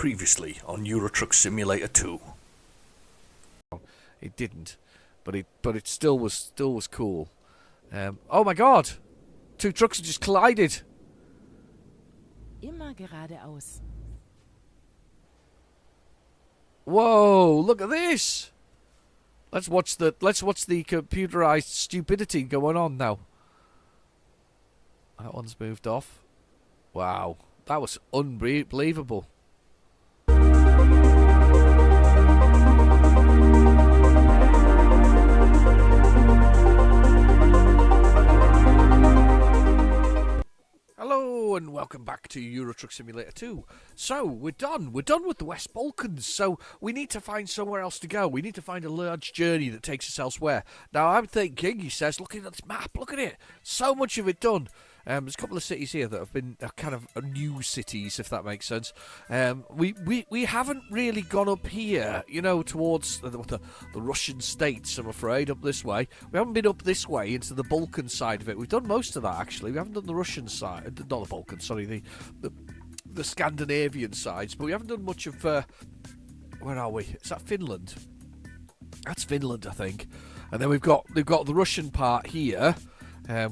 Previously on Euro Truck Simulator 2. It didn't, but it still was cool. Oh my God! Two trucks have just collided. Immer geradeaus. Whoa! Look at this. Let's watch the computerized stupidity going on now. That one's moved off. Wow, that was unbelievable. Hello and welcome back to Euro Truck Simulator 2. So, we're done with the West Balkans, so we need to find somewhere else to go. We need to find a large journey that takes us elsewhere. Now, I'm thinking, he says, looking at this map, look at it, so much of it done. There's a couple of cities here that have been kind of new cities, if that makes sense. We haven't really gone up here, you know, towards the Russian states, I'm afraid, up this way. We haven't been up this way into the Balkan side of it. We've done most of that, actually. We haven't done the Russian side, not the Balkan, sorry, the Scandinavian sides, but we haven't done much of, where are we? Is that Finland? That's Finland, I think. And then we've got the Russian part here,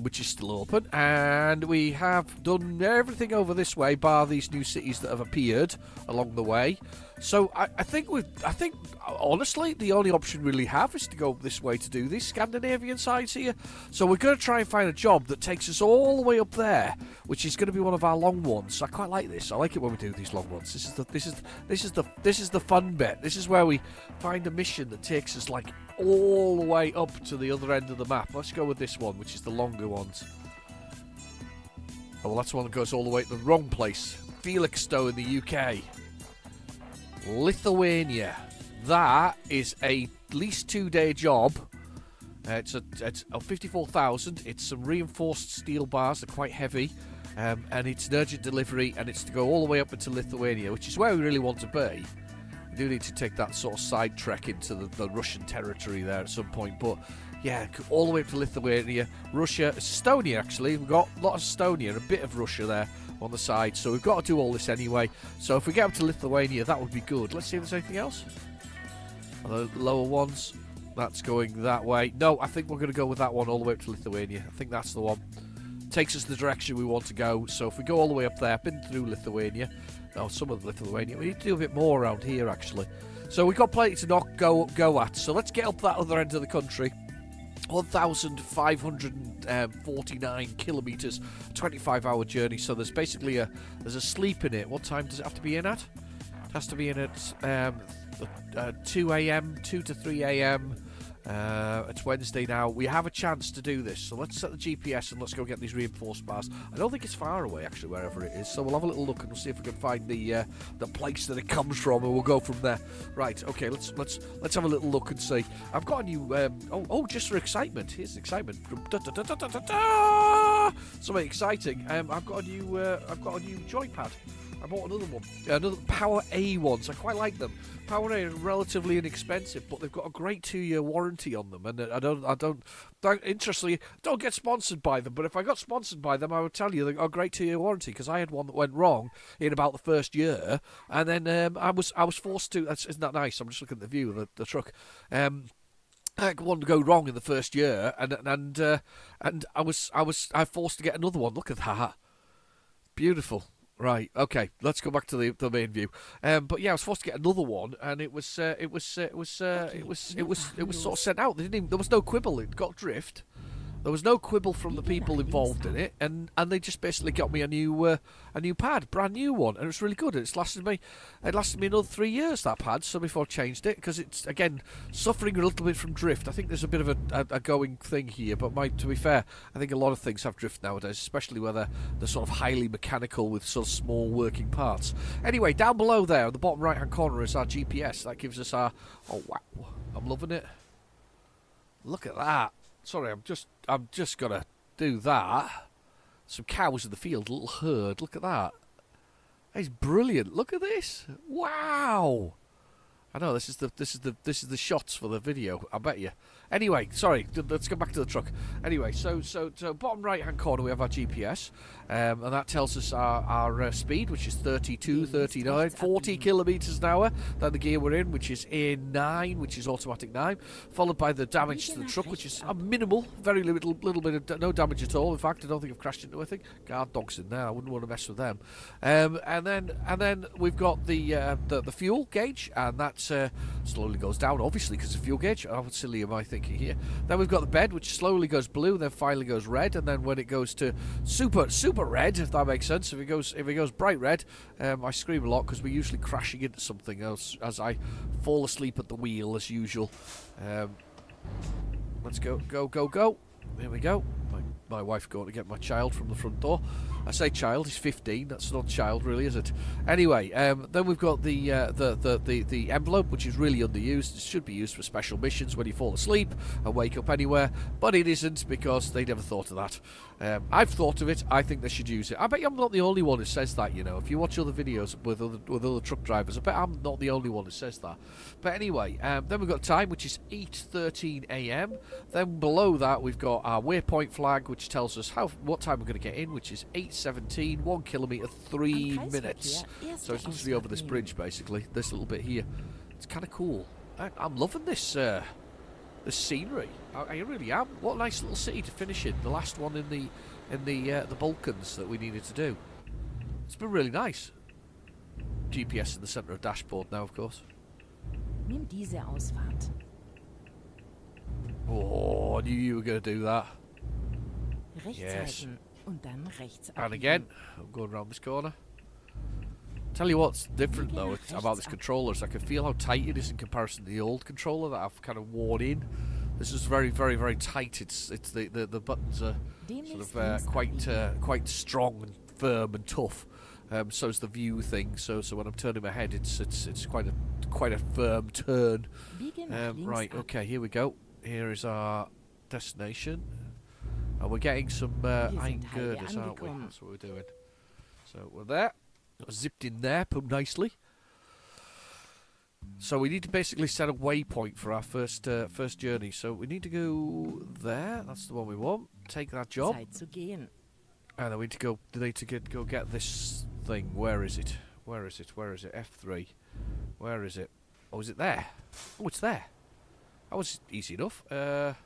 which is still open, and we have done everything over this way, bar these new cities that have appeared along the way. So I think honestly the only option we really have is to go this way to do these Scandinavian sides here. So we're going to try and find a job that takes us all the way up there, which is going to be one of our long ones. I quite like this. I like it when we do these long ones. This is the fun bit. This is where we find a mission that takes us like all the way up to the other end of the map. Let's go with this one, which is the longer ones. Oh, well, that's one that goes all the way to the wrong place. Felixstowe in the UK. Lithuania. That is a at least 2-day job. It's 54,000. It's some reinforced steel bars. They're quite heavy. And it's an urgent delivery, and it's to go all the way up into Lithuania, which is where we really want to be. We do need to take that sort of side trek into the Russian territory there at some point, but yeah, all the way up to Lithuania, Russia, Estonia actually. We've got a lot of Estonia and a bit of Russia there on the side, so we've got to do all this anyway. So if we get up to Lithuania, that would be good. Let's see if there's anything else. The lower ones, that's going that way. No, I think we're going to go with that one all the way up to Lithuania. I think that's the one. Takes us the direction we want to go. So if we go all the way up there, been through Lithuania. No, some of Lithuania. We need to do a bit more around here, actually. So we've got plenty to go at. So let's get up that other end of the country. 1,549 kilometres, 25-hour journey. So there's basically there's a sleep in it. What time does it have to be in at? It has to be in at 2 a.m., 2 to 3 a.m. It's Wednesday now. We have a chance to do this, so let's set the GPS and let's go get these reinforced bars. I don't think it's far away, actually, wherever it is. So we'll have a little look and we'll see if we can find the place that it comes from, and we'll go from there. Right? Okay. Let's have a little look and see. I've got a new. Just for excitement. Here's excitement. Something exciting. I've got a new joypad. I bought another one, another Power A ones. I quite like them. Power A are relatively inexpensive, but they've got a great 2-year warranty on them. And I don't interestingly, don't get sponsored by them. But if I got sponsored by them, I would tell you they've got a great 2-year warranty, because I had one that went wrong in about the first year, and then I was forced to. Isn't that nice? I'm just looking at the view of the truck. I had one to go wrong in the first year, and I was forced to get another one. Look at that, beautiful. Right, okay, let's go back to the main view. But yeah, I was forced to get another one, and it was sort of sent out. There was no quibble. It got drift. There was no quibble from the people involved in it, and they just basically got me a new pad, brand new one, and it was really good. It lasted me another 3 years, that pad. So before I changed it, because it's again suffering a little bit from drift. I think there's a bit of a going thing here, but to be fair, I think a lot of things have drift nowadays, especially where they're sort of highly mechanical with sort of small working parts. Anyway, down below there, at the bottom right hand corner, is our GPS. That gives us our. Oh wow, I'm loving it. Look at that. Sorry, I'm just gonna do that. Some cows in the field, a little herd. Look at that. It's brilliant. Look at this. Wow. I know this is the shots for the video. I bet you. Anyway, sorry, let's go back to the truck. Anyway, so bottom right-hand corner we have our GPS, and that tells us our speed, which is 32, 39, 40 kilometres an hour. Then the gear we're in, which is A9, which is automatic 9, followed by the damage to the truck, which is a minimal, very little bit of no damage at all. In fact, I don't think I've crashed into anything. Guard dogs in there, I wouldn't want to mess with them. And then we've got the fuel gauge, and that slowly goes down, obviously, because the fuel gauge. How silly am I thinking here? Then we've got the bed, which slowly goes blue, then finally goes red, and then when it goes to super red, if that makes sense, if it goes bright red, I scream a lot because we're usually crashing into something else as I fall asleep at the wheel as usual. Let's go. Here we go. My wife going to get my child from the front door. I say child, he's 15. That's not child, really, is it? Anyway, then we've got the envelope, which is really underused. It should be used for special missions when you fall asleep and wake up anywhere, but it isn't because they never thought of that. I've thought of it. I think they should use it. I bet I'm not the only one who says that. You know, if you watch other videos with other truck drivers, I bet I'm not the only one who says that. But anyway, then we've got time, which is 8:13 a.m. Then below that we've got our waypoint flag, which tells us what time we're going to get in, which is 8:17, 1 kilometre, 3 minutes. So it's literally over this bridge, basically. This little bit here. It's kind of cool. I'm loving this. The scenery, I really am. What a nice little city to finish in. The last one in the Balkans that we needed to do. It's been really nice. GPS in the centre of dashboard now, of course. Nimm diese Ausfahrt. Oh, I knew you were going to do that. Rechts Yes. halten und dann rechts And abbiegen. again, I'm going around this corner. Tell you what's different though about this controller is I can feel how tight it is in comparison to the old controller that I've kind of worn in. This is very, very, very tight. It's the buttons are sort of quite strong and firm and tough. So is the view thing. So when I'm turning my head, it's quite a firm turn. Right. Okay. Here we go. Here is our destination, and we're getting some iron girders, aren't we? That's what we're doing. So we're there. Zipped in there, put nicely. So we need to basically set a waypoint for our first journey. So we need to go there. That's the one we want. Take that job. Zeit zu gehen. And then we need to go get this thing. Where is it? Where is it? Where is it? F3. Where is it? Oh, is it there? Oh, it's there. That was easy enough. Have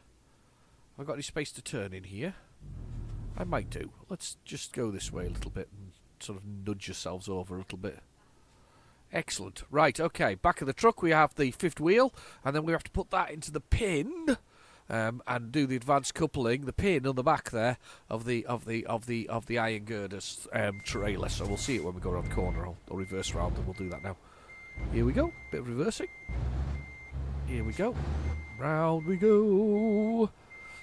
I got any space to turn in here? I might do. Let's just go this way a little bit and sort of nudge yourselves over a little bit. Excellent. Right, okay. Back of the truck we have the fifth wheel, and then we have to put that into the pin and do the advanced coupling, the pin on the back there of the iron girders trailer. So we'll see it when we go around the corner. I'll reverse round and we'll do that now. Here we go. Bit of reversing. Here we go. Round we go.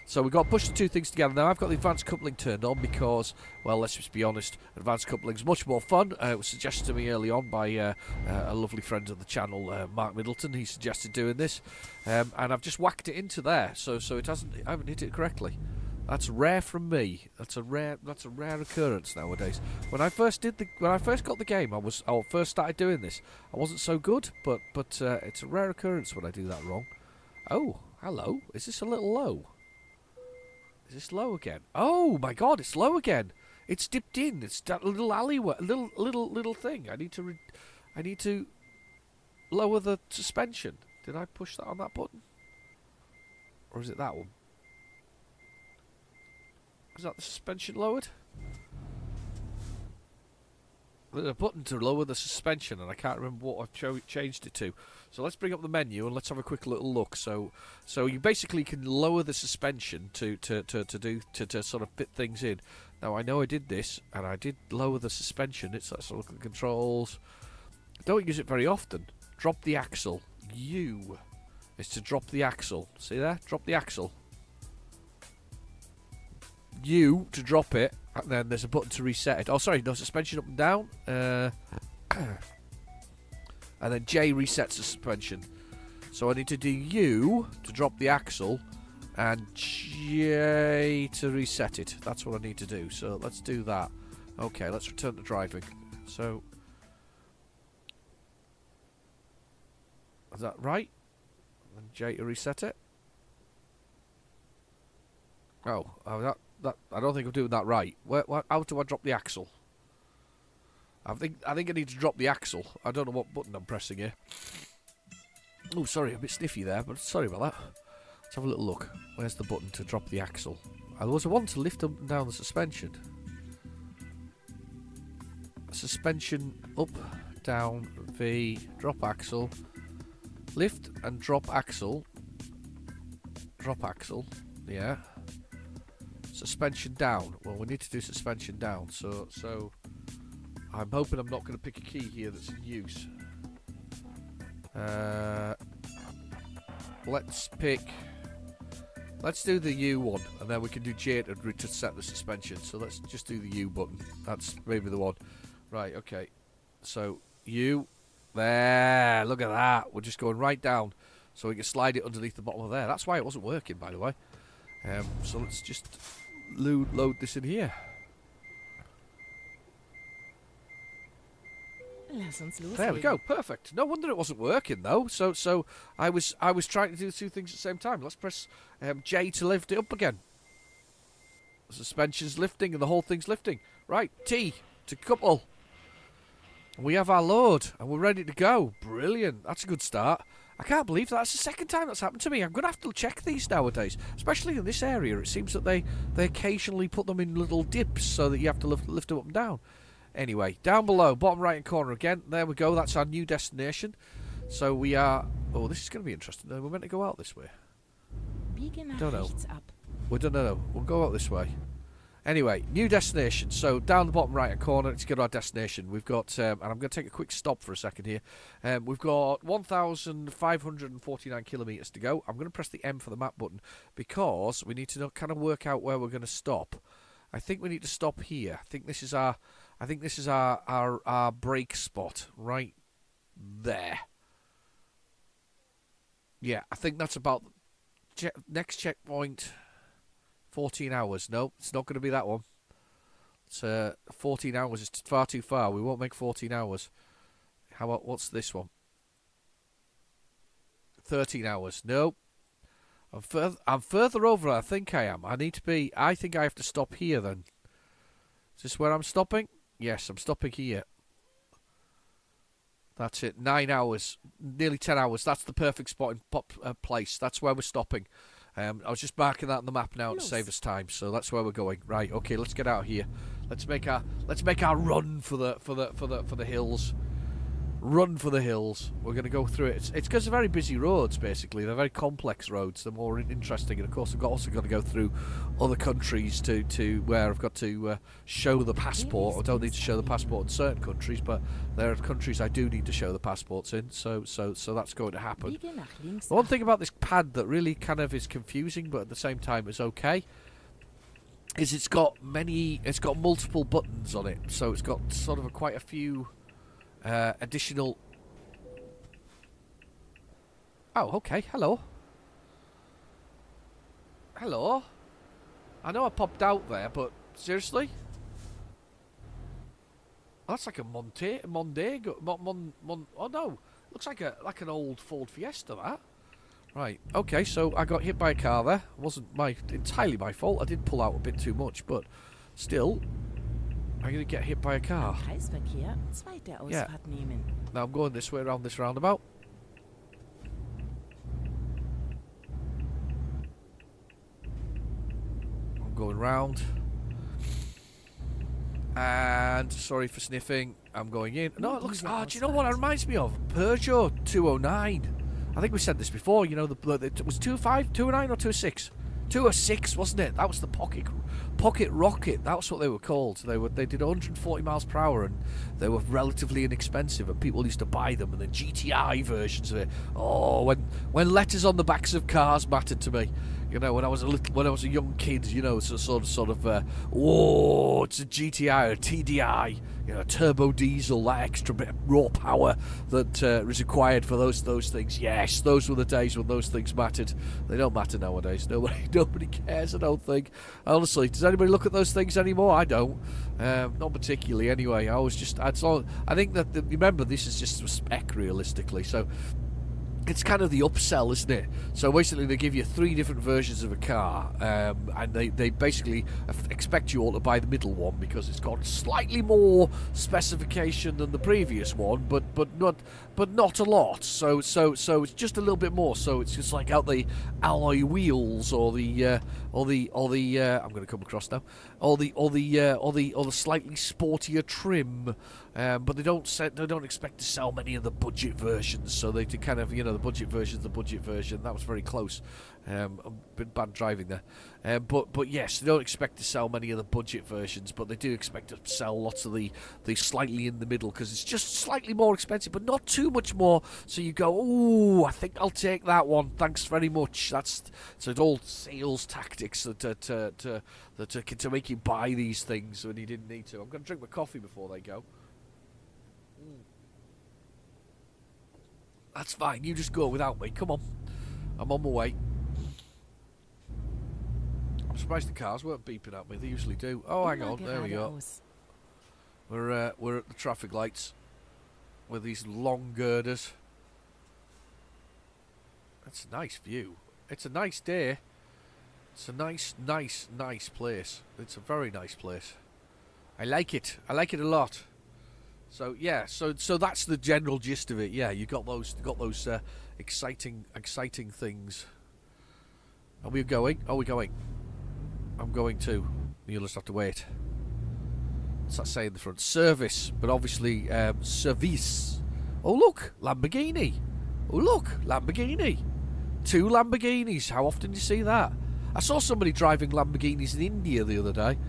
So we've got to push the two things together. Now I've got the advanced coupling turned on because, well, let's just be honest, advanced coupling is much more fun. It was suggested to me early on by a lovely friend of the channel, Mark Middleton. He suggested doing this, and I've just whacked it into there, so it hasn't. I haven't hit it correctly. That's rare from me. That's a rare occurrence nowadays. When I first got the game, I first started doing this. I wasn't so good, but it's a rare occurrence when I do that wrong. Oh, hello. Is this a little low? Is this low again? Oh my God, it's low again. It's dipped in. It's that little alleyway, little thing. I need to lower the suspension. Did I push that on that button? Or is it that one? Is that the suspension lowered? There's a button to lower the suspension, and I can't remember what I've changed it to. So let's bring up the menu and let's have a quick little look. So you basically can lower the suspension to sort of fit things in. Now I know I did this, and I did lower the suspension. Let's look at the controls. I don't use it very often. Drop the axle. U is to drop the axle. See there? Drop the axle. U to drop it, and then there's a button to reset it. Oh, sorry, no, suspension up and down. And then J resets the suspension. So I need to do U to drop the axle, and J to reset it. That's what I need to do. So let's do that. Okay, let's return to driving. So, is that right? And J to reset it. that I don't think I'm doing that right. How do I drop the axle? I think I need to drop the axle. I don't know what button I'm pressing here. Oh, sorry, a bit sniffy there, but sorry about that. Let's have a little look. Where's the button to drop the axle? There was a one to lift up and down the suspension. Suspension up, down, V, drop axle, lift and drop axle. Drop axle, yeah. Suspension down. Well, we need to do suspension down. So I'm hoping I'm not going to pick a key here that's in use. Let's do the U one, and then we can do J to set the suspension. So let's just do the U button. That's maybe the one. Right, okay. So U, there. Look at that. We're just going right down, so we can slide it underneath the bottom of there. That's why it wasn't working, by the way. So let's just load this in here. Lass uns loslegen. There we go, perfect. No wonder it wasn't working though. So I was trying to do the two things at the same time. Let's press J to lift it up again. The suspension's lifting and the whole thing's lifting. Right, T to couple. We have our load and we're ready to go. Brilliant. That's a good start. I can't believe that's the second time that's happened to me. I'm going to have to check these nowadays, especially in this area. It seems that they occasionally put them in little dips so that you have to lift them up and down. Anyway, down below, bottom right hand corner again. There we go. That's our new destination. So we are... Oh, this is going to be interesting. We're meant to go out this way. Biege nach Don't know. rechts ab. No. We'll go out this way. Anyway, new destination. So down the bottom right hand corner, let's get to our destination. We've got... and I'm going to take a quick stop for a second here. We've got 1,549 kilometres to go. I'm going to press the M for the map button because we need to kind of work out where we're going to stop. I think we need to stop here. I think this is our break spot right there. Yeah, I think that's about next checkpoint. 14 hours. No, it's not going to be that one. It's 14 hours is far too far. We won't make 14 hours. How about what's this one? 13 hours. No. I'm further over. I think I am. I think I have to stop here then. Is this where I'm stopping? Yes, I'm stopping here. That's it. 9 hours. Nearly 10 hours. That's the perfect spot in place. That's where we're stopping. I was just marking that on the map now to save us time. So that's where we're going. Right. Okay. Let's get out of here. Let's make our run for the hills. Run for the hills. We're going to go through it. It's because they're very busy roads, basically. They're very complex roads. They're more interesting. And, of course, I've also got to go through other countries to where I've got to show the passport. I don't need to show the passport in certain countries, but there are countries I do need to show the passports in. So that's going to happen. The one thing about this pad that really kind of is confusing, but at the same time is okay, is it's got multiple buttons on it. So it's got sort of quite a few... additional... Oh, okay. Hello. Hello. I know I popped out there, but seriously? That's like a Mondego. Oh no, looks like an old Ford Fiesta. That. Right. Okay. So I got hit by a car there. It wasn't entirely my fault. I did pull out a bit too much, but still. I'm going to get hit by a car. Kreisverkehr, zweite Ausfahrt nehmen. Now I'm going this way around this roundabout. I'm going round. And sorry for sniffing. I'm going in. No, it looks... do you know what it reminds me of? Peugeot 209. I think we said this before. You know, it was 205, 209 or 206? 206, wasn't it? That was the pocket rocket. That's what they were called. They did 140 miles per hour, and they were relatively inexpensive, and people used to buy them. And the GTI versions of it. Oh, when letters on the backs of cars mattered to me. You know, when I was a young kid, you know, it's a sort of it's a GTI or a TDI, you know, a turbo diesel, that extra bit of raw power that is required for those things. Yes, those were the days when those things mattered. They don't matter nowadays. Nobody cares, I don't think. Honestly, does anybody look at those things anymore? I don't. Not particularly, anyway. I think that remember, this is just a spec, realistically. So it's kind of the upsell, isn't it? So basically they give you 3 different versions of a car, and they basically expect you all to buy the middle one because it's got slightly more specification than the previous one, but not a lot. So it's just a little bit more. So it's just like out the alloy wheels or the I'm going to come across now, or the slightly sportier trim. But they don't expect to sell many of the budget versions, so they kind of, the budget version. That was very close. A bit bad driving there. But yes, they don't expect to sell many of the budget versions, but they do expect to sell lots of the slightly in the middle, because it's just slightly more expensive, but not too much more. So you go, oh, I think I'll take that one. Thanks very much. So it's all sales tactics to make you buy these things when you didn't need to. I'm going to drink my coffee before they go. That's fine, you just go without me. Come on. I'm on my way. I'm surprised the cars weren't beeping at me. They usually do. Oh, hang on. There we go. We're at the traffic lights with these long girders. That's a nice view. It's a nice day. It's a nice place. It's a very nice place. I like it. I like it a lot. So yeah, so that's the general gist of it. Yeah, you got those exciting things. Are we going? Are we going? I'm going too. You'll just have to wait. What's that say in the front? Service, but obviously service. Oh look, Lamborghini. Oh look, Lamborghini. 2 Lamborghinis. How often do you see that? I saw somebody driving Lamborghinis in India the other day.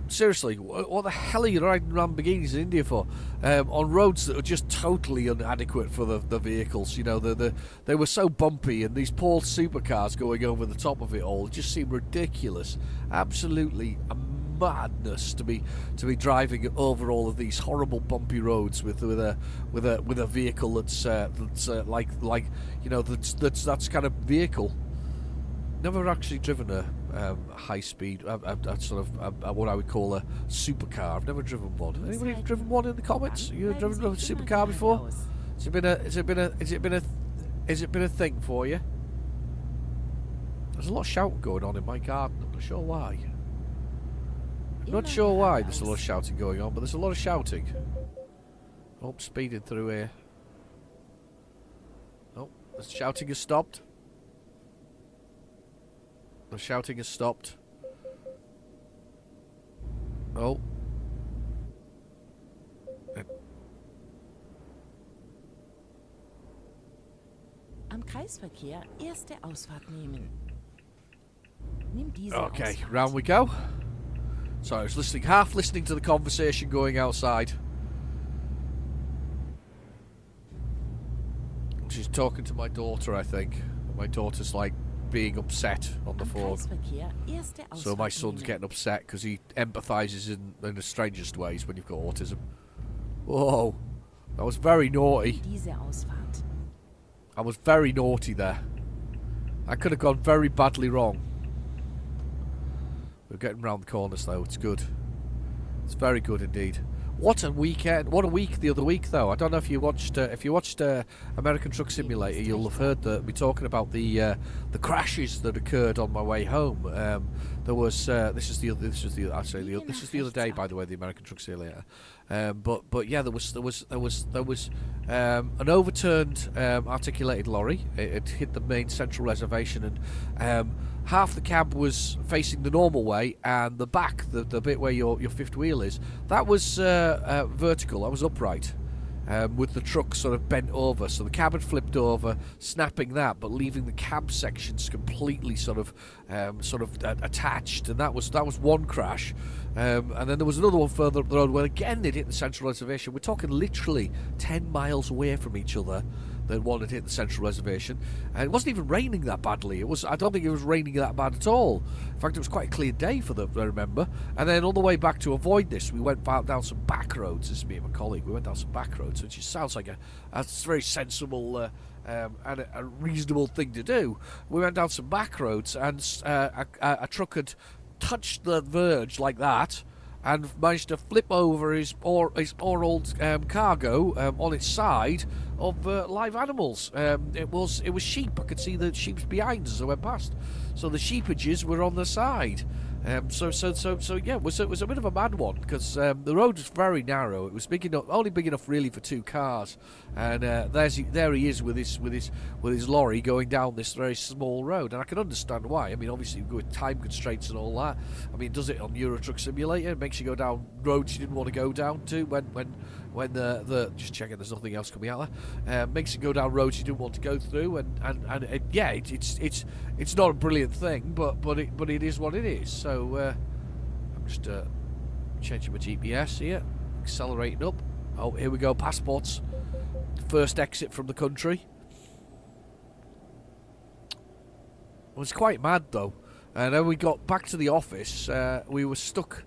Seriously, what the hell are you riding Lamborghinis in India for? On roads that are just totally inadequate for the vehicles. They were so bumpy, and these poor supercars going over the top of it all just seemed ridiculous. Absolutely a madness to be driving over all of these horrible bumpy roads with a vehicle that's that's kind of vehicle. Never actually driven a high speed, sort of what I would call a supercar. I've never driven one. Anybody driven one in the comments? You driven a supercar before? Has it been a thing for you? There's a lot of shouting going on in my garden. I'm not sure why. I'm not sure why there's a lot of shouting going on, but there's a lot of shouting. Oh, speeding through here. Oh, the shouting has stopped. The shouting has stopped. Oh. Am Kreisverkehr erste Ausfahrt nehmen. Nimm diese Okay, Ausfahrt. round we go. So I was half listening to the conversation going outside. She's talking to my daughter, I think. My daughter's like being upset on the phone. So my son's getting upset because he empathises in the strangest ways when you've got autism. Whoa, that was very naughty. I was very naughty there. I could have gone very badly wrong. We're getting round the corners though, it's good. It's very good indeed. What a weekend! What a week the other week though. I don't know if you watched American Truck Simulator, you'll have heard that we're talking about the crashes that occurred on my way home. There was this is the other day, by the way, the American Truck Simulator. But yeah, there was an overturned articulated lorry. It hit the main central reservation, and half the cab was facing the normal way, and the back, the bit where your fifth wheel is, that was vertical. That was upright. With the truck sort of bent over, so the cab had flipped over, snapping that, but leaving the cab sections completely sort of attached, and that was one crash. And then there was another one further up the road where again it hit the central reservation. We're talking literally 10 miles away from each other. That one had hit the central reservation, and it wasn't even raining that badly. I don't think it was raining that bad at all. In fact, it was quite a clear day I remember. And then on the way back to avoid this, we went down some back roads. This is me and my colleague. We went down some back roads, which sounds like a very sensible and a reasonable thing to do. We went down some back roads, and a truck had touched the verge like that, and managed to flip over his poor old cargo on its side, live animals. It was sheep. I could see the sheep's behind as I went past. So the sheepages were on the side. So yeah, it was a bit of a mad one because the road was very narrow. It was big enough, only big enough really for 2 cars, and there he is with his lorry going down this very small road, and I can understand why. I mean, obviously with time constraints and all that. I mean, does it on Euro Truck Simulator? It makes you go down roads you didn't want to go down to when the just checking there's nothing else coming out there. Makes you go down roads you didn't want to go through, and yeah, it's not a brilliant thing, but it is what it is. So I'm just changing my GPS here, accelerating up. Oh, here we go, passports. First exit from the country. It was quite mad though. And then we got back to the office. We were stuck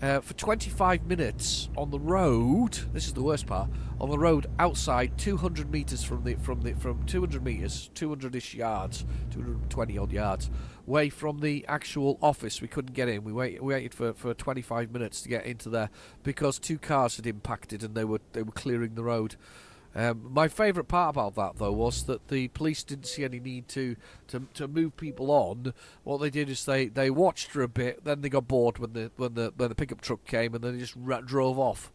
for 25 minutes on the road. This is the worst part. On the road outside, 200 meters from 200 meters, 200-ish yards, 220 odd yards away from the actual office. We couldn't get in. We waited for 25 minutes to get into there because 2 cars had impacted and they were clearing the road. My favourite part about that though was that the police didn't see any need to move people on. What they did is they watched for a bit, then they got bored when the pickup truck came, and then they just drove off.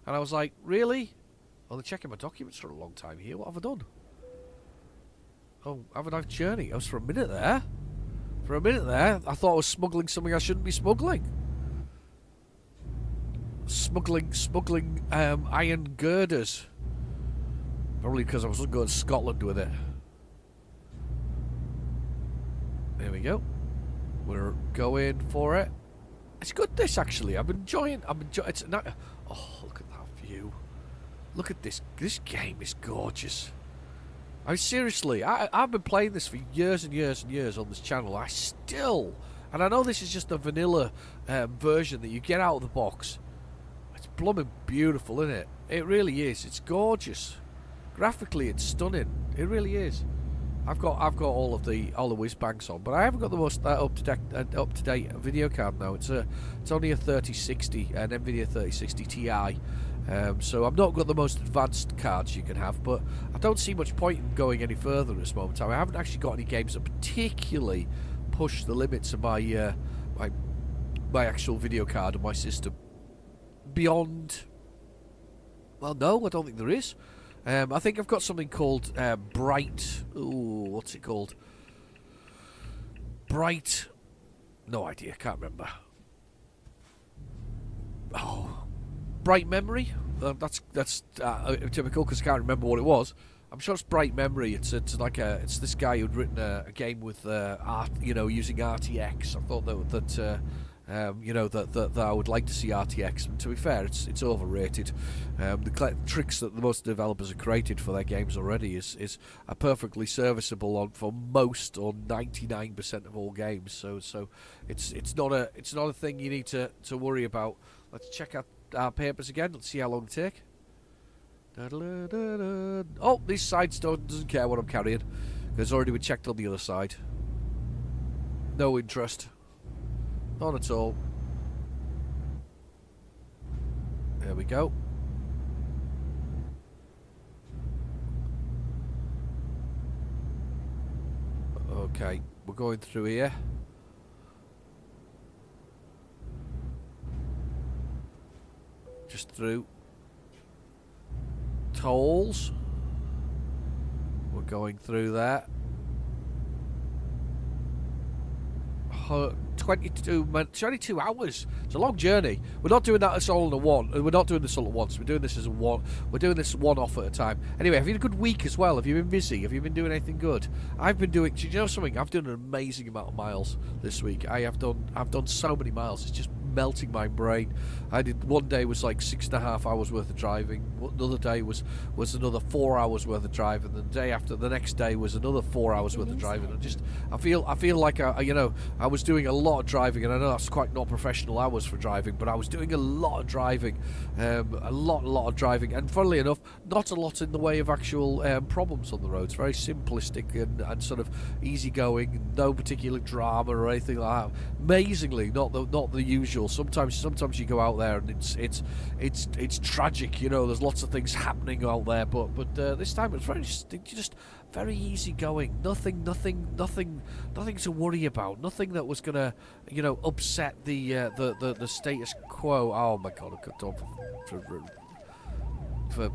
And I was like, really? Well, they're checking my documents for a long time here. What have I done? Oh, have a nice journey. I was for a minute there. For a minute there, I thought I was smuggling something I shouldn't be smuggling. Smuggling iron girders. Probably because I was going to Scotland with it. There we go. We're going for it. It's good, this, actually. I'm enjoying it's not. Oh, look at that view. Look at this. This game is gorgeous. I mean, seriously, I've been playing this for years and years and years on this channel. And I know this is just a vanilla version that you get out of the box. It's blooming beautiful, isn't it? It really is. It's gorgeous. Graphically, it's stunning. It really is. I've got all the whiz bangs on, but I haven't got the most up to date video card now. It's only a 3060, an Nvidia 3060 Ti. So I've not got the most advanced cards you can have, but I don't see much point in going any further at this moment in time. I haven't actually got any games that particularly push the limits of my my actual video card and my system. Beyond, well, no, I don't think there is. I think I've got something called Bright. Ooh, what's it called? Bright. No idea. Can't remember. Oh, Bright Memory. That's typical because I can't remember what it was. I'm sure it's Bright Memory. It's this guy who'd written a game with art, using RTX. I thought that I would like to see RTX, and to be fair, it's overrated. The tricks that the most developers have created for their games already are perfectly serviceable for most or 99% of all games. So it's not a thing you need to worry about. Let's check out our papers again. Let's see how long they take. Oh, this side doesn't care what I'm carrying because already we checked on the other side. No interest. Not at all. There we go. Okay, we're going through here. Just through. Tolls. We're going through that. 22 hours. It's a long journey. We're not doing that all in a one. We're not doing this all at once. We're doing this as a one. We're doing this one off at a time. Anyway, have you had a good week as well? Have you been busy? Have you been doing anything good? I've been doing. Do you know something? I've done an amazing amount of miles this week. I've done so many miles. It's just melting my brain. I did one day was like 6.5 hours worth of driving. Another day was another 4 hours worth of driving. And the day after, the next day was another 4 hours worth of driving. And I feel like I was doing a lot of driving, and I know that's quite not professional hours for driving, but I was doing a lot of driving, a lot of driving, and funnily enough, not a lot in the way of actual problems on the roads. Very simplistic and sort of easygoing, no particular drama or anything like that. Amazingly, not the usual cool. Sometimes you go out there and it's tragic. You know, there's lots of things happening out there. But this time it was just very easy going. Nothing to worry about. Nothing that was gonna, you know, upset the status quo. Oh my God, I've got on for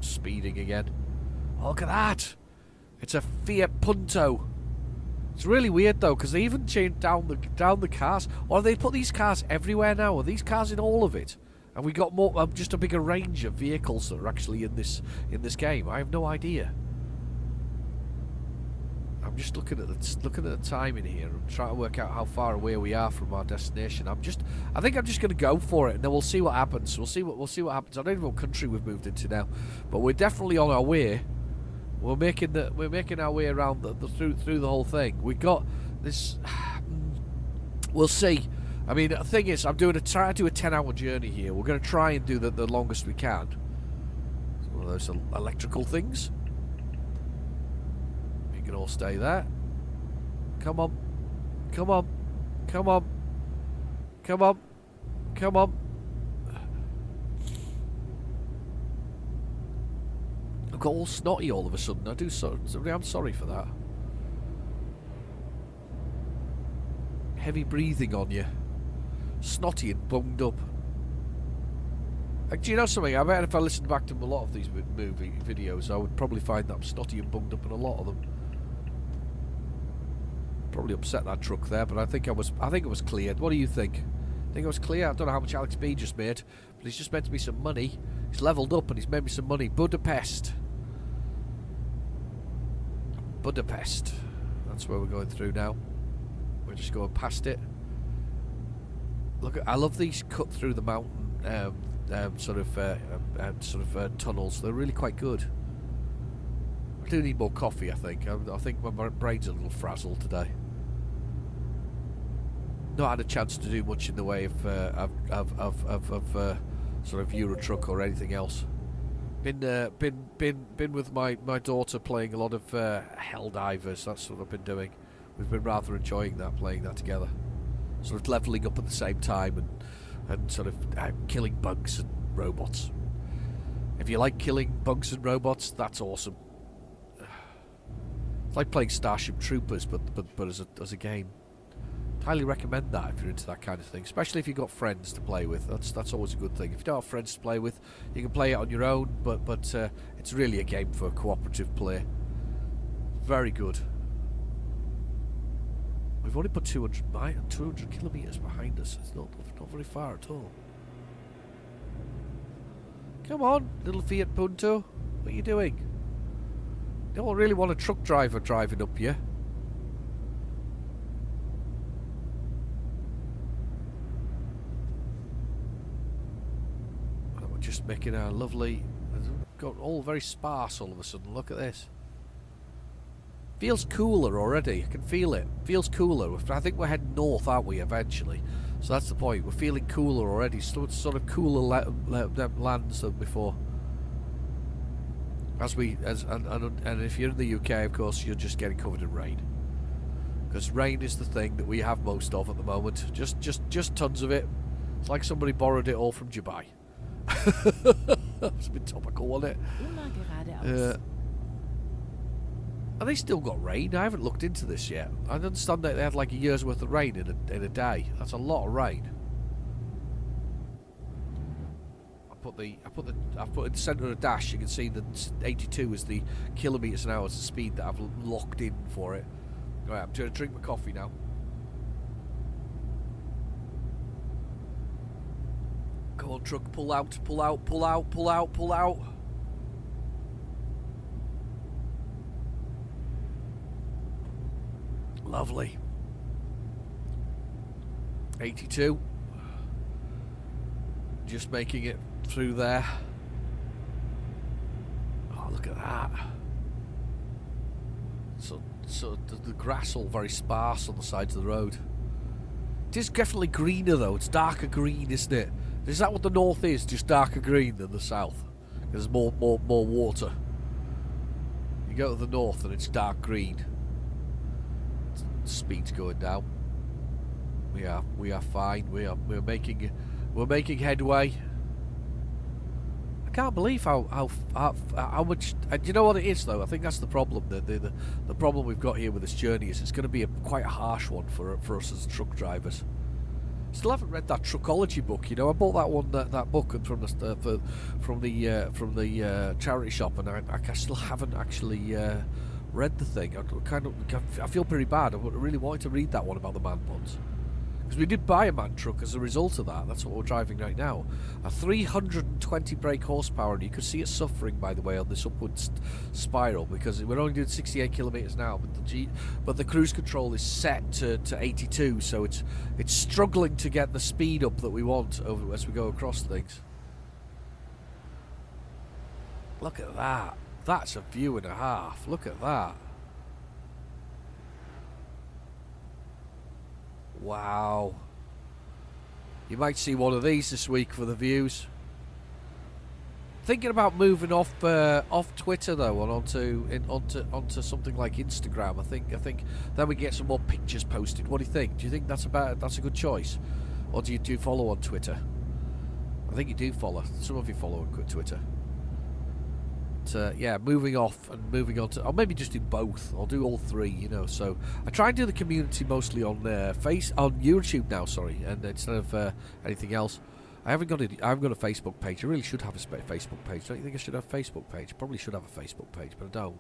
speeding again. Oh, look at that! It's a Fiat Punto. It's really weird though, because they even changed down the cars. Or they put these cars everywhere now. Are these cars in all of it? And we got more, just a bigger range of vehicles that are actually in this game. I have no idea. I'm just looking at the time in here and trying to work out how far away we are from our destination. I think I'm just going to go for it, and then we'll see what happens. We'll see what happens. I don't even know what country we've moved into now, but we're definitely on our way. We're making our way around through the whole thing. We got this. We'll see. I mean, the thing is, I'm trying to do a 10-hour journey here. We're going to try and do the longest we can. It's one of those electrical things. You can all stay there. Come on, come on, come on, come on, come on. I got all snotty all of a sudden. I'm sorry for that. Heavy breathing on you. Snotty and bunged up. Do you know something? I bet if I listened back to a lot of these movie videos, I would probably find that I'm snotty and bunged up in a lot of them. Probably upset that truck there, but I think it was cleared. What do you think? Think it was clear? I don't know how much Alex B just made, but he's just made me some money. He's leveled up and he's made me some money. Budapest. That's where we're going through now. We're just going past it. Look, I love these cut through the mountain tunnels. They're really quite good. I do need more coffee. I think my brain's a little frazzled today. Not had a chance to do much in the way of sort of Euro Truck or anything else. Been with my daughter playing a lot of Helldivers. That's what I've been doing. We've been rather enjoying that, playing that together. Sort of leveling up at the same time and sort of killing bugs and robots. If you like killing bugs and robots, that's awesome. It's like playing Starship Troopers, but as a game. Highly recommend that if you're into that kind of thing, especially if you've got friends to play with. That's always a good thing. If you don't have friends to play with, you can play it on your own, but it's really a game for cooperative play. Very good. We've only put 200 kilometres behind us. It's not very far at all. Come on, little Fiat Punto. What are you doing? You don't really want a truck driver driving up you. We're just making our lovely... Got all very sparse all of a sudden. Look at this. Feels cooler already. I can feel it. Feels cooler. I think we're heading north, aren't we, eventually? So that's the point. We're feeling cooler already. So it's sort of cooler lands than before. And if you're in the UK, of course, you're just getting covered in rain. Because rain is the thing that we have most of at the moment. Just tons of it. It's like somebody borrowed it all from Dubai. It's a bit topical, wasn't it? And they still got rain. I haven't looked into this yet. I understand that they had like a year's worth of rain in a day. That's a lot of rain. I've put in the centre of the dash. You can see that 82 is the kilometres an hour is the speed that I've locked in for it. Right, I'm going to drink my coffee now. Come on, truck, pull out, pull out, pull out, pull out, pull out. Lovely. 82. Just making it through there. Oh, look at that. So the grass all very sparse on the sides of the road. It is definitely greener though. It's darker green, isn't it? Is that what the north is? Just darker green than the south? There's more water. You go to the north and it's dark green. Speed's going down. We are fine. We're making headway. I can't believe how much. Do you know what it is though? I think that's the problem. The problem we've got here with this journey is it's going to be quite a harsh one for us as truck drivers. Still haven't read that Trucknology book. You know, I bought that one that book from the charity shop, and I still haven't actually read the thing. I feel pretty bad. I really wanted to read that one about the man buns. Because we did buy a man truck as a result of that. That's what we're driving right now. A 320 brake horsepower, and you can see it suffering, by the way, on this upward spiral, because we're only doing 68 kilometers now, but the cruise control is set to 82, so it's struggling to get the speed up that we want over as we go across things. Look at that. That's a view and a half. Look at that. Wow. You might see one of these this week for the views. Thinking about moving off Twitter though, and onto something like Instagram. I think then we get some more pictures posted. What do you think? Do you think that's a good choice, or do you follow on Twitter? I think you do follow. Some of you follow on Twitter. Yeah, moving off and moving on to, or maybe just do both. I'll do all three, you know. So I try and do the community mostly on on YouTube now. Sorry, and instead of anything else, I haven't got a Facebook page. I really should have a Facebook page. Don't you think I should have a Facebook page? Probably should have a Facebook page, but I don't.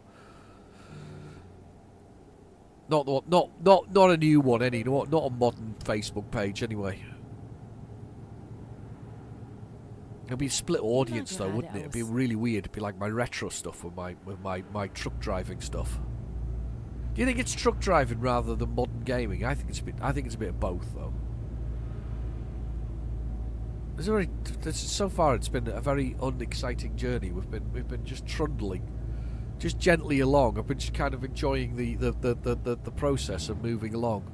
Not a new one, not a modern Facebook page anyway. It'd be a split audience though, wouldn't it? It'd be really weird. It'd be like my retro stuff with my truck driving stuff. Do you think it's truck driving rather than modern gaming? I think it's a bit of both though. So far it's been a very unexciting journey. We've been just trundling, just gently along. I've been just kind of enjoying the process of moving along.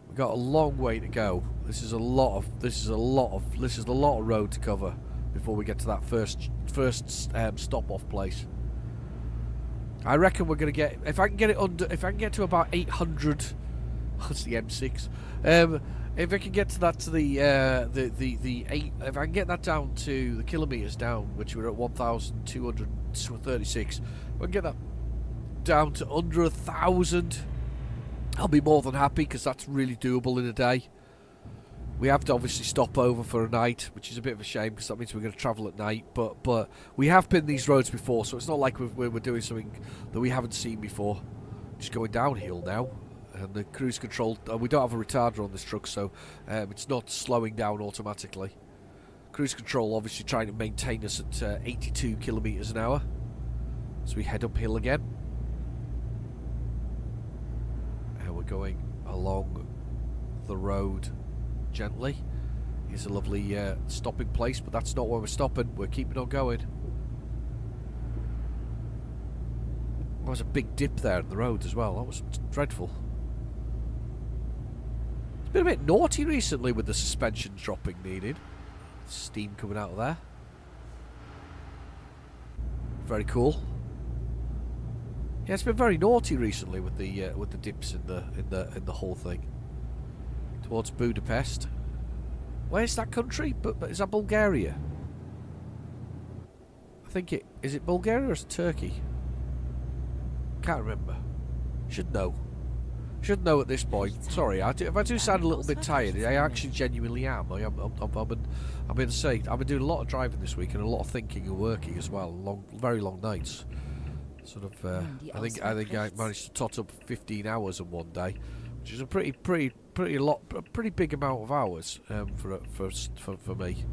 We've got a long way to go. This is a lot of road to cover before we get to that first stop off place. I reckon we're gonna get, if I can get to about 800. That's the M6. If I can get to that to if I can get that down to the kilometers down, which we're at 1,236, if I can get that down to under 1,000. I'll be more than happy, because that's really doable in a day. We have to obviously stop over for a night, which is a bit of a shame, because that means we're going to travel at night. But we have been these roads before, so it's not like we're doing something that we haven't seen before. Just going downhill now, and the cruise control. We don't have a retarder on this truck, so it's not slowing down automatically. Cruise control obviously trying to maintain us at 82 kilometers an hour, so we head uphill again. We're going along the road gently. Here's a lovely stopping place, but that's not where we're stopping. We're keeping on going. There was a big dip there in the road as well. That was dreadful. It's been a bit naughty recently with the suspension dropping needed. Steam coming out of there. Very cool. Yeah, it's been very naughty recently with the dips in the whole thing. Towards Budapest. Where's that country? But is that Bulgaria? I think is it Bulgaria or is it Turkey? Can't remember. Should know. Should know at this point. Sorry, if I do sound a little bit tired, I actually genuinely am. I've been doing a lot of driving this week and a lot of thinking and working as well. Very long nights. Sort of, I think I managed to tot up 15 hours in one day, which is a pretty big amount of hours for me.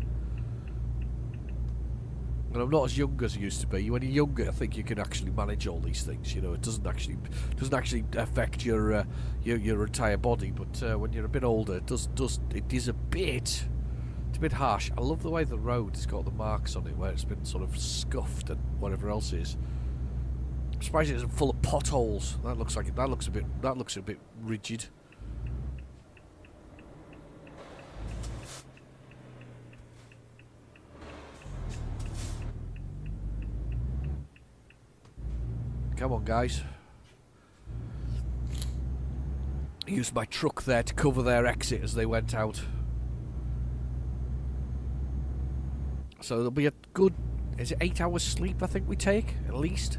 And I'm not as young as I used to be. When you're younger, I think you can actually manage all these things. You know, it doesn't actually affect your entire body. But when you're a bit older, it is a bit harsh. I love the way the road has got the marks on it, where it's been sort of scuffed and whatever else is. I'm surprised it isn't full of potholes. That looks a bit rigid. Come on, guys. Used my truck there to cover their exit as they went out. So there'll be a good, is it 8 hours sleep I think we take, at least?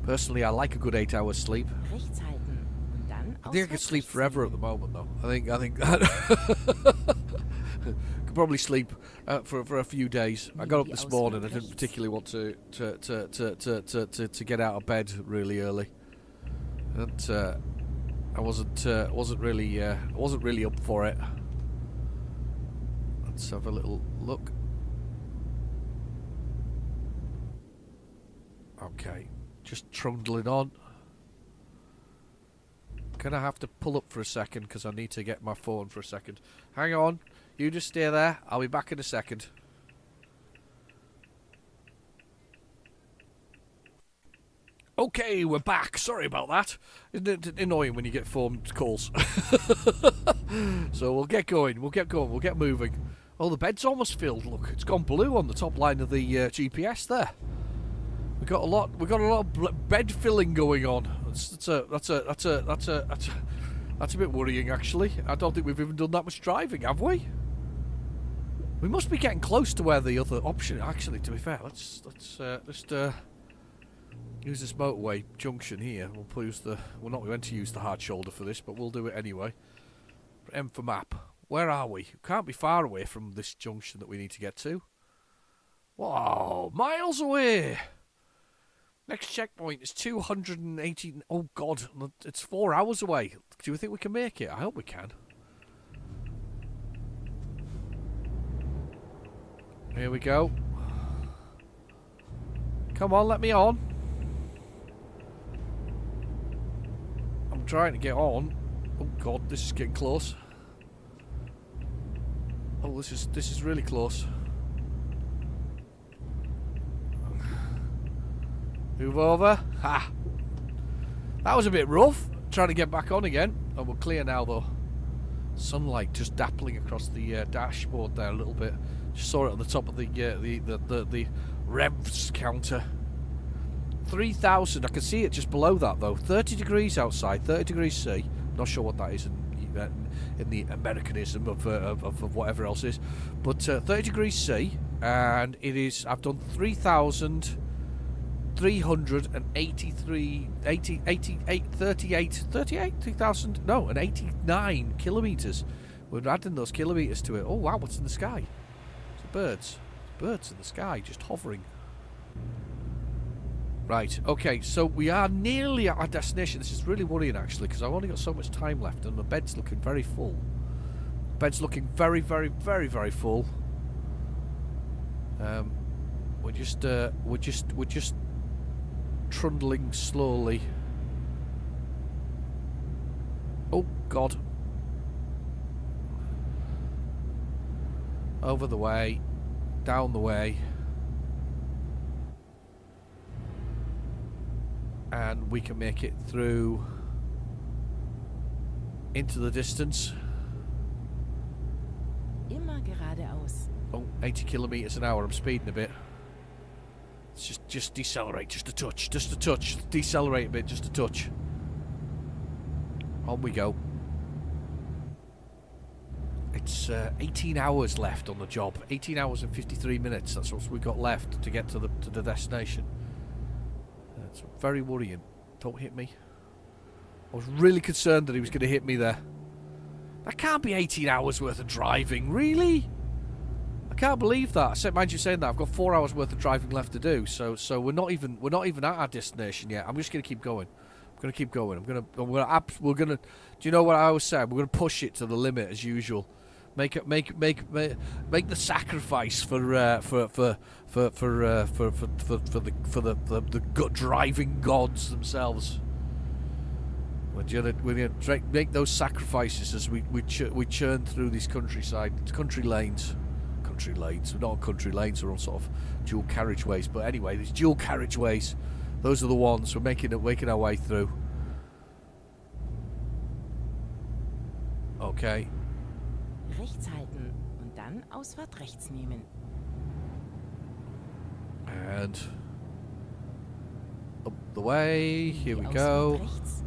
Personally, I like a good 8 hours sleep. Rechts halten und dann I think I could Ausfahrt sleep rechts forever at nehmen. the moment, though. I think could probably sleep for a few days. I got up this morning. I didn't particularly want to get out of bed really early, and I wasn't really up for it. Let's have a little look. Okay, just trundling on. Gonna have to pull up for a second because I need to get my phone for a second. Hang on, you just stay there. I'll be back in a second. Okay, we're back. Sorry about that. Isn't it annoying when you get phone calls? So we'll get going. We'll get moving. Oh, the bed's almost filled. Look, it's gone blue on the top line of the GPS there. We got a lot of bed filling going on. That's a bit worrying, actually. I don't think we've even done that much driving, have we? We must be getting close to where the other option. Actually, to be fair, let's just use this motorway junction here. We'll use the. We're not meant to use the hard shoulder for this, but we'll do it anyway. M for map. Where are we? Can't be far away from this junction that we need to get to. Whoa, miles away. Next checkpoint is 218. Oh God, it's 4 hours away. Do you think we can make it? I hope we can. Here we go. Come on, let me on. I'm trying to get on. Oh God, this is getting close. Oh, this is really close. Move over. Ha! That was a bit rough. Trying to get back on again. Oh, we're clear now though. Sunlight just dappling across the dashboard there a little bit. Just saw it on the top of the revs counter. 3,000. I can see it just below that though. 30 degrees outside. 30 degrees C. Not sure what that is in the Americanism of whatever else is. But 30 degrees C, and it is. I've done 3,389 kilometres. We're adding those kilometres to it. Oh wow, what's in the sky? It's the birds. Birds in the sky, just hovering. Right, okay, so we are nearly at our destination. This is really worrying actually, because I've only got so much time left and the bed's looking very full. Bed's looking very, very, very, very full. We're just trundling slowly. Oh God. Over the way, down the way. And we can make it through into the distance. Immer geradeaus. Oh, 80 kilometres an hour. I'm speeding a bit. Let's just decelerate, just a touch, Decelerate a bit, just a touch. On we go. It's 18 hours left on the job. 18 hours and 53 minutes. That's what we've got left to get to the destination. It's very worrying. Don't hit me. I was really concerned that he was going to hit me there. That can't be 18 hours worth of driving, really? I can't believe that. Mind you saying that, I've got 4 hours worth of driving left to do. So we're not even at our destination yet. I'm just going to keep going. I'm going to keep going. We're gonna. Do you know what I always say? We're going to push it to the limit as usual. Make the sacrifice for the driving gods themselves. We're gonna make those sacrifices as we churn through these country lanes. We're not on country lanes. We're on sort of dual carriageways. But anyway, these dual carriageways, those are the ones we're making our way through. Okay. Rechts halten und dann Ausfahrt rechts nehmen. And up the way. Here we Die go. Ausfahrt rechts.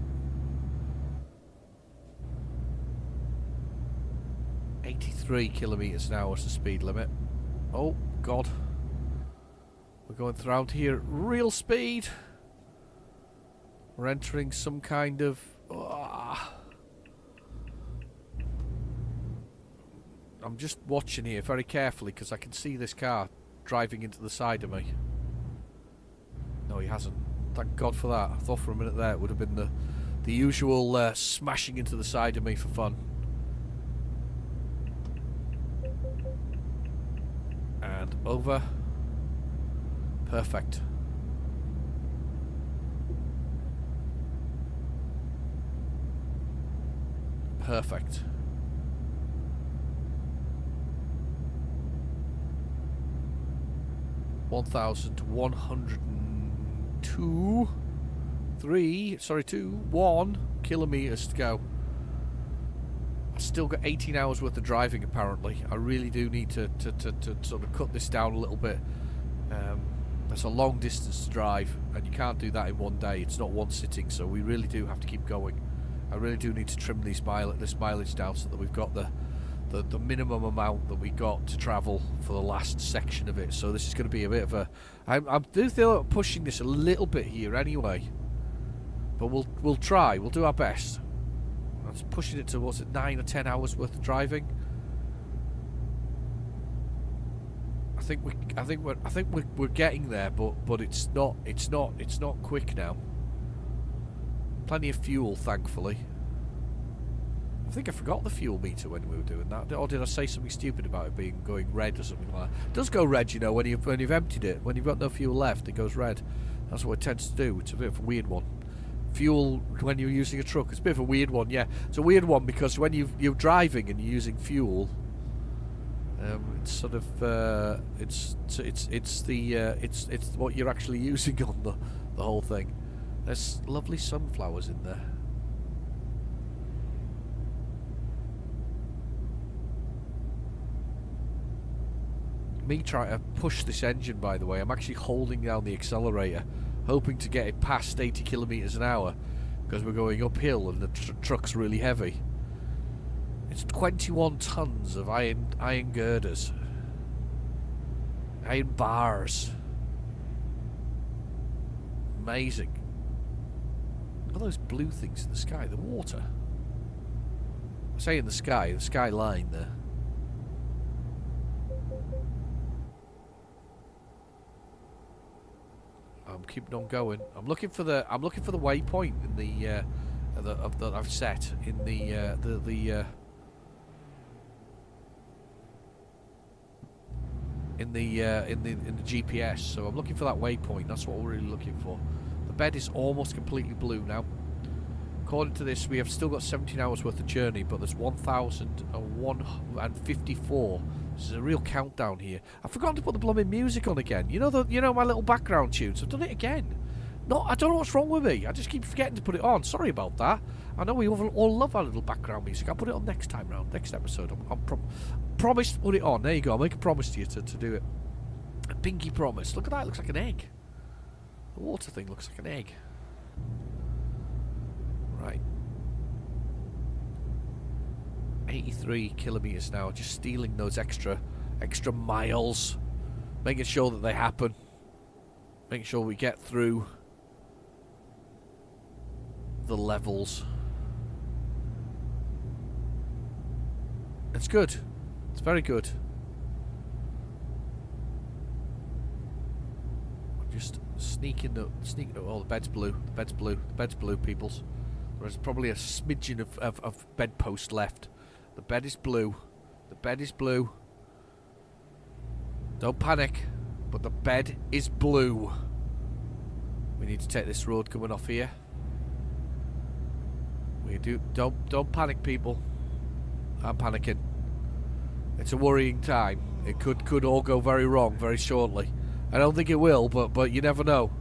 83 kilometres an hour is the speed limit. Oh, God. We're going around here at real speed. We're entering some kind of... I'm just watching here very carefully because I can see this car driving into the side of me. No, he hasn't. Thank God for that. I thought for a minute there it would have been the usual smashing into the side of me for fun. And over. Perfect. Perfect. one kilometres to go. I still got 18 hours worth of driving apparently. I really do need to sort of cut this down a little bit. That's a long distance to drive and you can't do that in one day. It's not one sitting, so we really do have to keep going. I really do need to trim this mileage down so that we've got the minimum amount that we got to travel for the last section of it. So this is going to be a bit of a... I do feel like pushing this a little bit here anyway. But we'll try. We'll do our best. I was pushing it to, what's it, 9 or 10 hours worth of driving. I think we're getting there, but it's not quick now. Plenty of fuel, thankfully. I think I forgot the fuel meter when we were doing that, or did I say something stupid about it going red or something like that? It does go red, you know, when you've emptied it. When you've got no fuel left, it goes red. That's what it tends to do. It's a bit of a weird one. Fuel when you're using a truck, it's a bit of a weird one. Yeah, it's a weird one because when you're driving and you're using fuel, it's sort of it's what you're actually using on the whole thing. There's lovely sunflowers in there. Me trying to push this engine, by the way, I'm actually holding down the accelerator, hoping to get it past 80 kilometres an hour, because we're going uphill and the truck's really heavy. It's 21 tons of iron girders, iron bars. Amazing. Look at those blue things in the sky, the water. I say in the sky line there. I'm keeping on going. I'm looking for the waypoint in the that I've set in the GPS. So I'm looking for that waypoint. That's what we're really looking for. The bed is almost completely blue now. According to this, we have still got 17 hours worth of journey, but there's 1,154. This is a real countdown here. I've forgotten to put the blooming music on again. You know my little background tunes. I've done it again. I don't know what's wrong with me. I just keep forgetting to put it on. Sorry about that. I know we all love our little background music. I'll put it on next time round, next episode. I'm promised to put it on. There you go. I'll make a promise to you to do it. A pinky promise. Look at that. It looks like an egg. The water thing looks like an egg. Right. 83 kilometres an hour, just stealing those extra miles, making sure that they happen, making sure we get through the levels. It's good. It's very good. I'm just sneaking. Oh, the bed's blue. The bed's blue. The bed's blue, peoples. There's probably a smidgen of bedpost left. The bed is blue. The bed is blue. Don't panic, but the bed is blue. We need to take this road coming off here. Don't panic, people. I'm panicking. It's a worrying time. It could all go very wrong very shortly. I don't think it will, but you never know.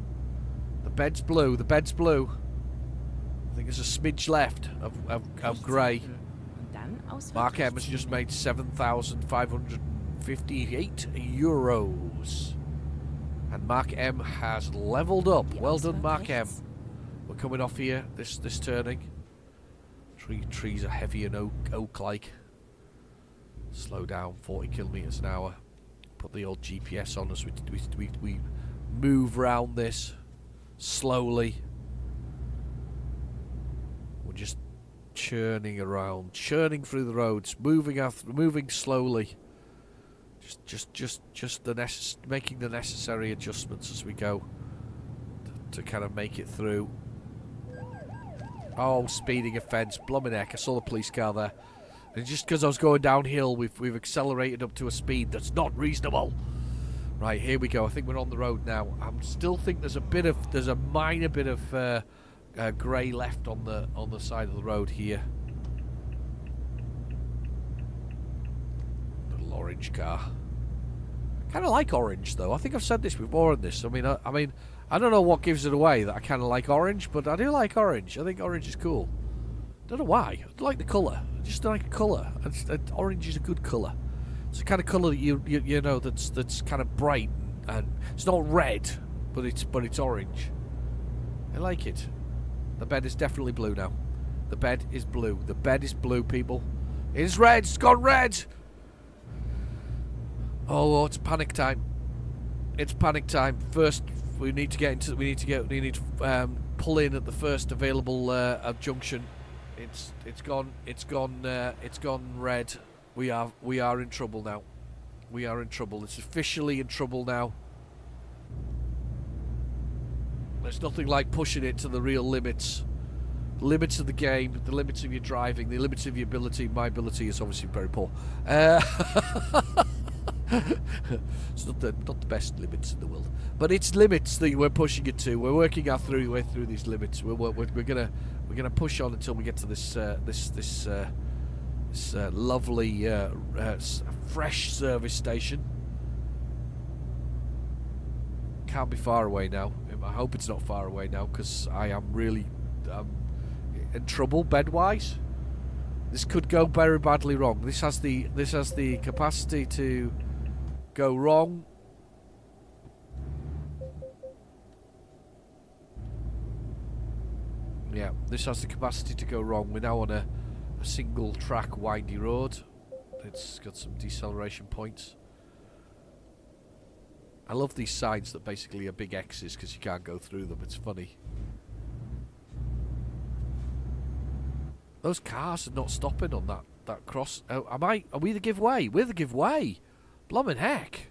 The bed's blue. The bed's blue. I think there's a smidge left of grey. Mark M has just made 7,558 euros. And Mark M has levelled up. Well done, Mark M. We're coming off here, this turning. Trees are heavy and oak-like. Slow down, 40 kilometres an hour. Put the old GPS on us. We move round this slowly. We're just churning around, churning through the roads, moving slowly. Just making the necessary adjustments as we go to kind of make it through. Oh, speeding offence, blooming heck! I saw the police car there, and just because I was going downhill, we've accelerated up to a speed that's not reasonable. Right, here we go. I think we're on the road now. I still think there's a minor bit of grey left on the side of the road here. Little orange car. Kind of like orange though. I think I've said this before on this. I mean, I don't know what gives it away that I kind of like orange, but I do like orange. I think orange is cool. Don't know why. I like the colour. I just like the colour. Orange is a good colour. It's the kind of colour that you know that's kind of bright and it's not red, but it's orange. I like it. The bed is definitely blue now. The bed is blue. The bed is blue, people. It's red. It's gone red. Oh, it's panic time. It's panic time. First, we need to pull in at the first available junction. It's gone red. We are in trouble now. We are in trouble. It's officially in trouble now. There's nothing like pushing it to the real limits. The limits of the game, the limits of your driving, the limits of your ability. My ability is obviously very poor. It's not the best limits in the world, but it's limits that we're pushing it to. We're working our way through these limits. We're gonna push on until we get to this lovely fresh service station. Can't be far away now. I hope it's not far away now because I am really in trouble bed-wise. This could go very badly wrong. This has the capacity to go wrong. Yeah, this has the capacity to go wrong. We're now on a single track windy road. It's got some deceleration points. I love these signs that basically are big X's because you can't go through them. It's funny. Those cars are not stopping on that cross. Oh, are we the giveaway? We're the giveaway. Bloomin' heck.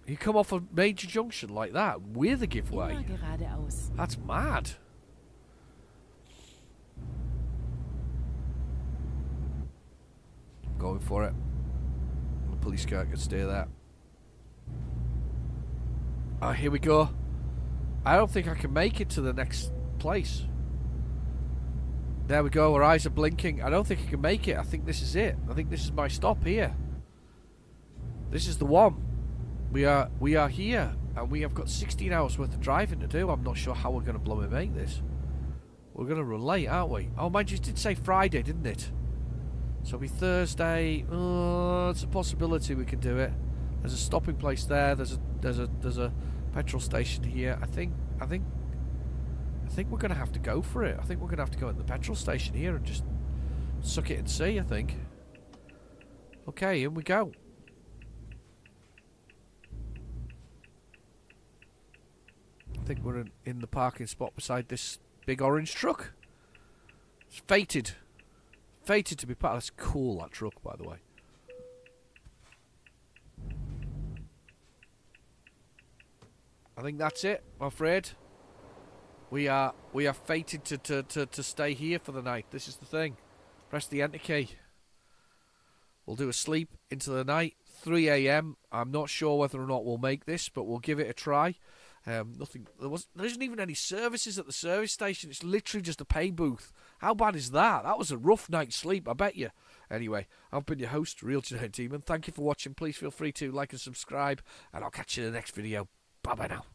You come off a major junction like that, we're the giveaway. That's mad. Going for it. The police car can stay there. Ah, here we go. I don't think I can make it to the next place. There we go, our eyes are blinking. I don't think I can make it. I think this is it. I think this is my stop here. This is the one. We are here, and we have got 16 hours worth of driving to do. I'm not sure how we're going to blow and make this. We're going to run late, aren't we? Oh, mind you, it did say Friday, didn't it? So it'll be Thursday. Oh, it's a possibility we can do it. There's a stopping place there. There's a petrol station here. I think we're going to have to go for it. I think we're going to have to go at the petrol station here and just suck it and see, I think. Okay, in we go. I think we're in the parking spot beside this big orange truck. It's fated. Fated to be part. That's cool, that truck, by the way. I think that's it, I'm afraid. We are fated to stay here for the night. This is the thing. Press the enter key. We'll do a sleep into the night. 3 AM. I'm not sure whether or not we'll make this, but we'll give it a try. Nothing. There isn't even any services at the service station. It's literally just a pay booth. How bad is that? That was a rough night's sleep, I bet you. Anyway, I've been your host, Real Genetic Demon. Thank you for watching. Please feel free to like and subscribe, and I'll catch you in the next video. Bye bye now.